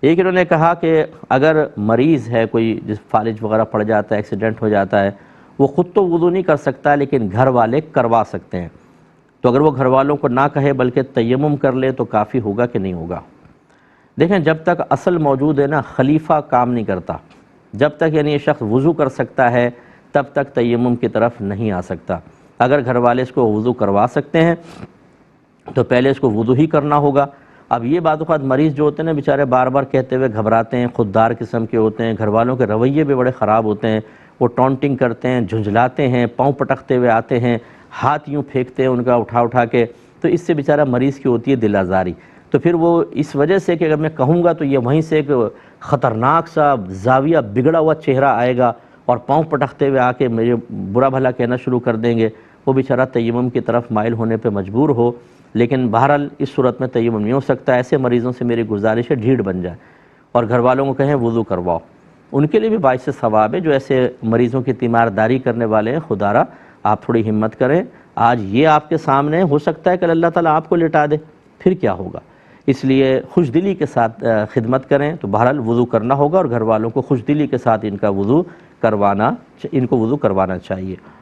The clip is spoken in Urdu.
ایک انہوں نے کہا کہ اگر مریض ہے کوئی جس فالج وغیرہ پڑ جاتا ہے، ایکسیڈنٹ ہو جاتا ہے، وہ خود تو وضو نہیں کر سکتا لیکن گھر والے کروا سکتے ہیں، تو اگر وہ گھر والوں کو نہ کہے بلکہ تیمم کر لے تو کافی ہوگا کہ نہیں ہوگا؟ دیکھیں جب تک اصل موجود ہے نا، خلیفہ کام نہیں کرتا. جب تک یعنی یہ شخص وضو کر سکتا ہے تب تک تیمم کی طرف نہیں آ سکتا. اگر گھر والے اس کو وضو کروا سکتے ہیں تو پہلے اس کو وضو ہی کرنا ہوگا. اب یہ بعض اوقات مریض جو ہوتے ہیں نا بیچارے بار بار کہتے ہوئے گھبراتے ہیں، خوددار قسم کے ہوتے ہیں، گھر والوں کے رویے بھی بڑے خراب ہوتے ہیں، وہ ٹونٹنگ کرتے ہیں، جھنجھلاتے ہیں، پاؤں پٹکتے ہوئے آتے ہیں، ہاتھ یوں پھینکتے ہیں ان کا اٹھا اٹھا کے، تو اس سے بیچارہ مریض کی ہوتی ہے دل آزاری. تو پھر وہ اس وجہ سے کہ اگر میں کہوں گا تو یہ وہیں سے ایک خطرناک سا زاویہ بگڑا ہوا چہرہ آئے گا اور پاؤں پٹکتے ہوئے آ کے مجھے برا بھلا کہنا شروع کر دیں گے، وہ بیچارہ تیمم کی طرف مائل ہونے پہ مجبور ہو. لیکن بہرحال اس صورت میں تیمم نہیں ہو سکتا. ایسے مریضوں سے میری گزارش ہے ڈھیڑ بن جائے اور گھر والوں کو کہیں وضو کرواؤ. ان کے لیے بھی باعث ثواب ہے جو ایسے مریضوں کی تیمارداری کرنے والے ہیں. خدا را آپ تھوڑی ہمت کریں، آج یہ آپ کے سامنے ہو سکتا ہے کہ اللہ تعالیٰ آپ کو لٹا دے، پھر کیا ہوگا؟ اس لیے خوش دلی کے ساتھ خدمت کریں. تو بہرحال وضو کرنا ہوگا اور گھر والوں کو خوش دلی کے ساتھ ان کو وضو کروانا چاہیے.